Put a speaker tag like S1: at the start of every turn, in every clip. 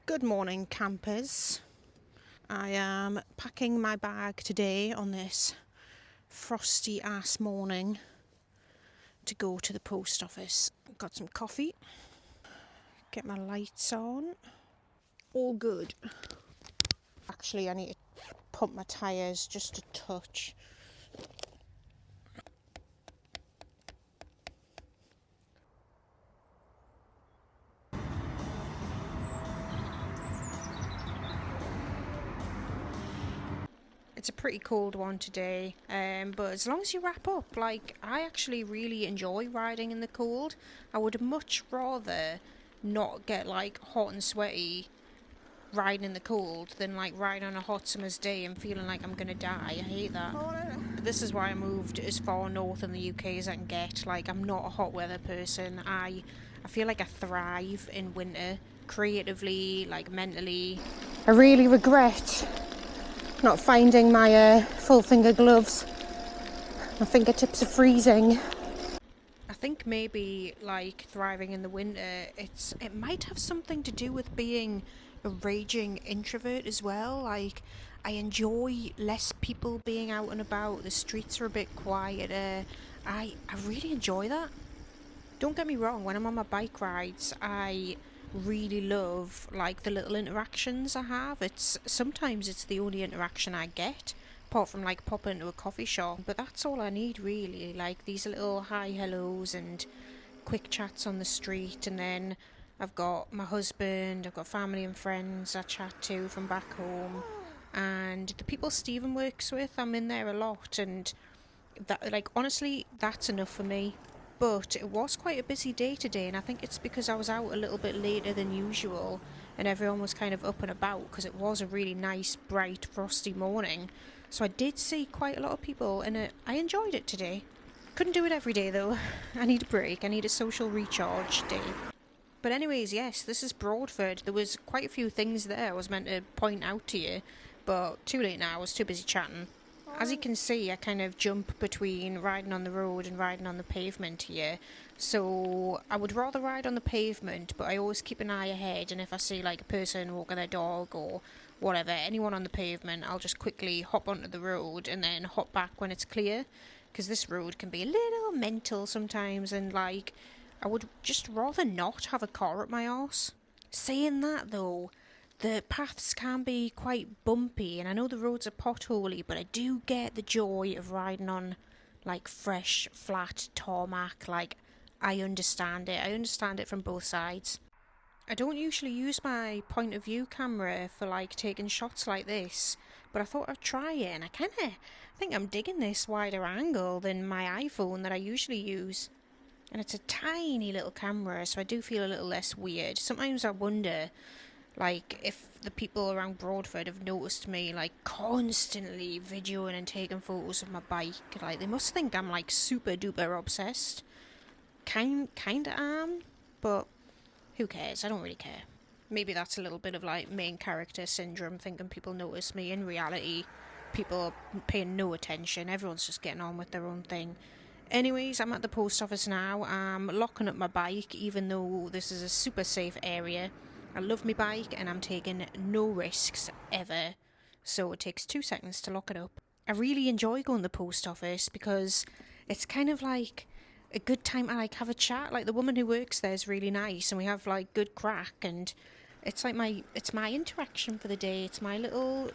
S1: Good morning, campers. I am packing my bag today on this frosty ass morning to go to the post office. Got some coffee, get my lights on, all good. Actually, I need to pump my tyres just a touch. It's a pretty cold one today, but as long as you wrap up, like, I actually really enjoy riding in the cold. I would much rather not get like hot and sweaty riding in the cold than like riding on a hot summer's day and feeling like I'm gonna die. I hate that. But this is why I moved as far north in the UK as I can get. Like, I'm not a hot weather person. I feel like I thrive in winter, creatively, like mentally. I really regret not finding my full finger gloves. My fingertips are freezing. I think maybe like thriving in the winter, it might have something to do with being a raging introvert as well. Like, I enjoy less people being out and about. The streets are a bit quieter. I really enjoy that. Don't get me wrong, when I'm on my bike rides, I really love like the little interactions I have. Sometimes it's the only interaction I get, apart from like popping into a coffee shop, but that's all I need really, like these little hi hellos and quick chats on the street. And then I've got my husband, I've got family and friends I chat to from back home, and the people Stephen works with, I'm in there a lot, and that, like, honestly, that's enough for me. But it was quite a busy day today, and I think it's because I was out a little bit later than usual and everyone was kind of up and about because it was a really nice, bright, frosty morning. So I did see quite a lot of people, and I enjoyed it today. Couldn't do it every day though. I need a break. I need a social recharge day. But anyways, yes, this is Broadford. There was quite a few things there I was meant to point out to you, but too late now. I was too busy chatting. As you can see, I kind of jump between riding on the road and riding on the pavement here. So I would rather ride on the pavement, but I always keep an eye ahead, and if I see like a person walking their dog or whatever, anyone on the pavement, I'll just quickly hop onto the road and then hop back when it's clear, because this road can be a little mental sometimes, and like, I would just rather not have a car at my arse. Saying that though, the paths can be quite bumpy, and I know the roads are potholy, but I do get the joy of riding on like fresh, flat tarmac. Like, I understand it. I understand it from both sides. I don't usually use my point of view camera for like taking shots like this, but I thought I'd try it, and I kind of think I'm digging this wider angle than my iPhone that I usually use. And it's a tiny little camera, so I do feel a little less weird. Sometimes I wonder, like, if the people around Broadford have noticed me, like, constantly videoing and taking photos of my bike. Like, they must think I'm, like, super duper obsessed. Kinda am, but who cares? I don't really care. Maybe that's a little bit of, like, main character syndrome, thinking people notice me. In reality, people are paying no attention. Everyone's just getting on with their own thing. Anyways, I'm at the post office now. I'm locking up my bike, even though this is a super safe area. I love my bike and I'm taking no risks ever. So it takes 2 seconds to lock it up. I really enjoy going to the post office because it's kind of like a good time to like have a chat. Like, the woman who works there is really nice and we have like good crack, and it's like my interaction for the day. It's my little,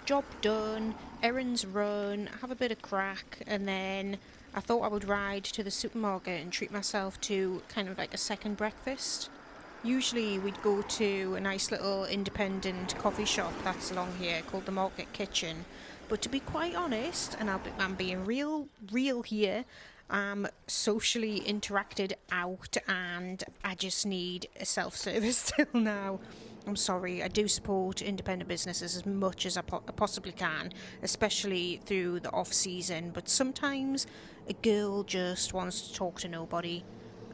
S1: job done, errands run, have a bit of crack, and then I thought I would ride to the supermarket and treat myself to kind of like a second breakfast. Usually we'd go to a nice little independent coffee shop that's along here called the Market Kitchen. But to be quite honest, and I'm being real here, I'm socially interacted out and I just need a self-service till now. I'm sorry, I do support independent businesses as much as I possibly can, especially through the off-season, but sometimes a girl just wants to talk to nobody,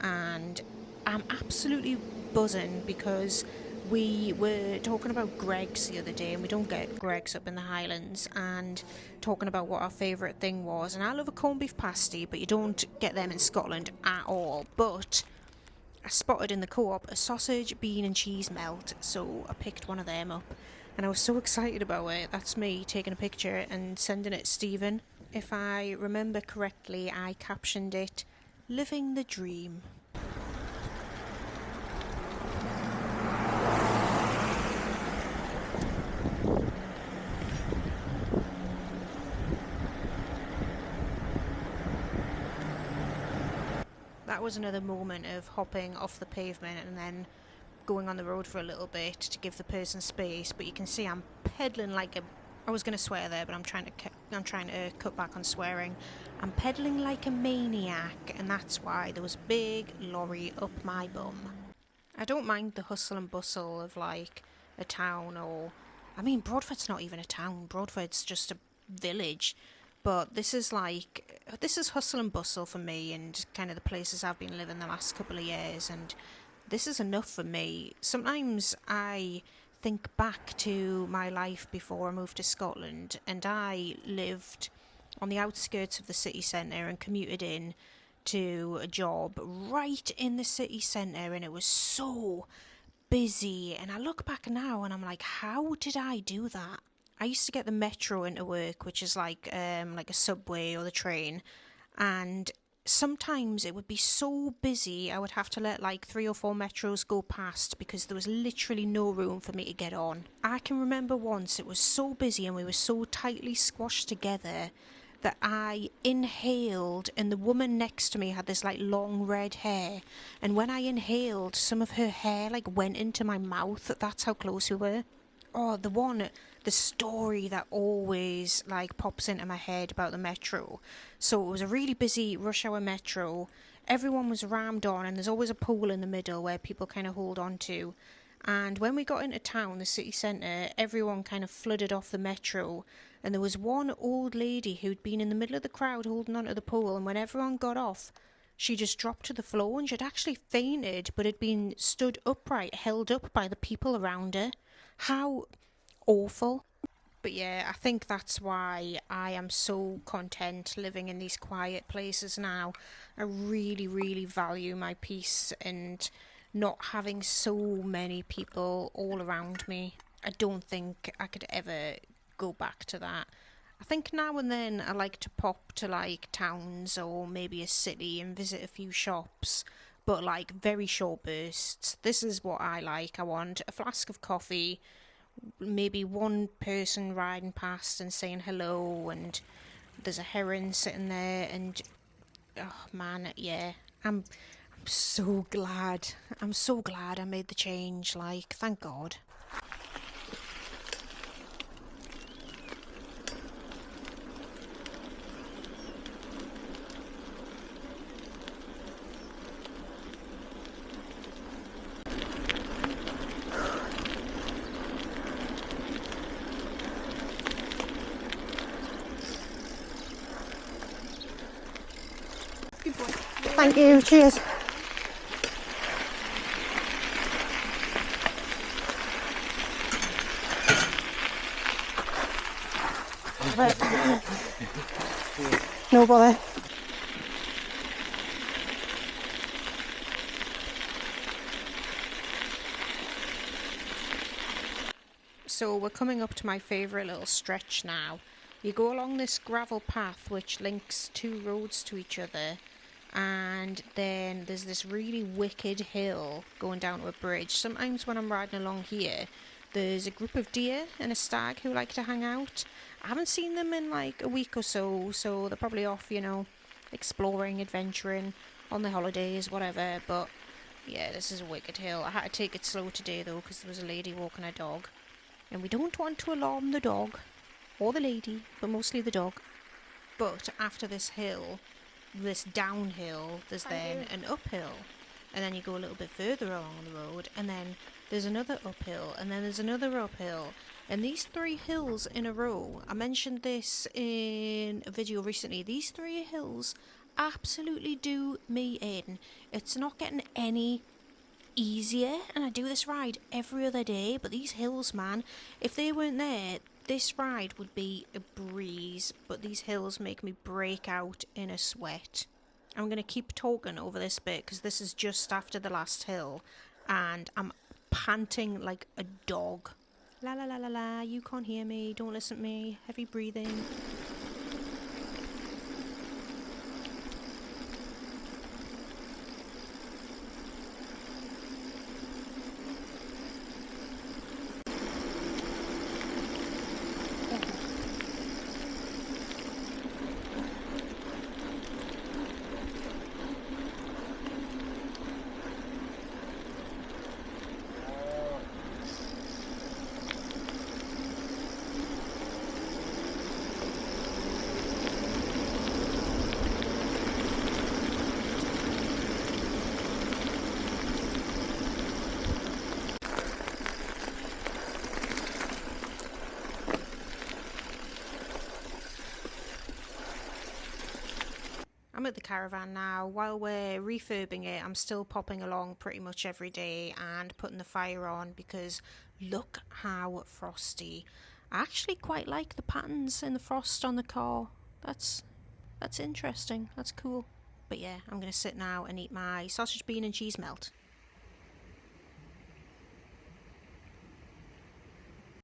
S1: and I'm absolutely buzzing because we were talking about Greggs the other day, and we don't get Greggs up in the Highlands, and talking about what our favourite thing was, and I love a corned beef pasty, but you don't get them in Scotland at all. But I spotted in the co-op a sausage, bean and cheese melt, so I picked one of them up. And I was so excited about it. That's me taking a picture and sending it to Stephen. If I remember correctly, I captioned it, "Living the Dream." That was another moment of hopping off the pavement and then going on the road for a little bit to give the person space. But you can see I'm pedaling like a... I was going to swear there, but I'm trying to cut back on swearing. I'm pedaling like a maniac, and that's why there was a big lorry up my bum. I don't mind the hustle and bustle of like a town, or... I mean, Broadford's not even a town. Broadford's just a village. But this is hustle and bustle for me, and kind of the places I've been living the last couple of years, and this is enough for me. Sometimes I think back to my life before I moved to Scotland, and I lived on the outskirts of the city centre and commuted in to a job right in the city centre, and it was so busy. And I look back now and I'm like, how did I do that? I used to get the metro into work, which is like a subway or the train, and sometimes it would be so busy I would have to let like 3 or 4 metros go past because there was literally no room for me to get on. I can remember once it was so busy and we were so tightly squashed together that I inhaled, and the woman next to me had this like long red hair, and when I inhaled, some of her hair like went into my mouth. That's how close we were. Oh, the story that always like pops into my head about the metro. So it was a really busy rush hour metro. Everyone was rammed on, and there's always a pool in the middle where people kind of hold on to. And when we got into town, the city centre, everyone kind of flooded off the metro. And there was one old lady who'd been in the middle of the crowd holding onto the pole, and when everyone got off, she just dropped to the floor, and she'd actually fainted, but had been stood upright, held up by the people around her. How awful. But yeah, I think that's why I am so content living in these quiet places now. I really, really value my peace and not having so many people all around me. I don't think I could ever go back to that. I think now and then I like to pop to like towns or maybe a city and visit a few shops, but like very short bursts. This is what I like. I want a flask of coffee, maybe one person riding past and saying hello, and there's a heron sitting there, and oh man, yeah, I'm so glad. I'm so glad I made the change, like, thank God. Thank you, cheers. No bother. So we're coming up to my favourite little stretch now. You go along this gravel path which links 2 roads to each other, and then there's this really wicked hill going down to a bridge. Sometimes when I'm riding along here, there's a group of deer and a stag who like to hang out. I haven't seen them in like a week or so, so they're probably off, exploring, adventuring, on their holidays, whatever. But yeah, this is a wicked hill. I had to take it slow today though, because there was a lady walking her dog, and we don't want to alarm the dog or the lady, but mostly the dog. But after this hill, this downhill, there's then an uphill, and then you go a little bit further along the road, and then there's another uphill, and then there's another uphill, and these 3 hills in a row, I mentioned this in a video recently, these 3 hills absolutely do me in. It's not getting any easier, and I do this ride every other day, but these hills, man, if they weren't there, this ride would be a breeze, but these hills make me break out in a sweat. I'm going to keep talking over this bit because this is just after the last hill and I'm panting like a dog. La la la la la, you can't hear me, don't listen to me, heavy breathing. I'm at the caravan now. While we're refurbing it, I'm still popping along pretty much every day and putting the fire on because look how frosty. I actually quite like the patterns in the frost on the car. That's interesting. That's cool. But yeah, I'm going to sit now and eat my sausage, bean and cheese melt.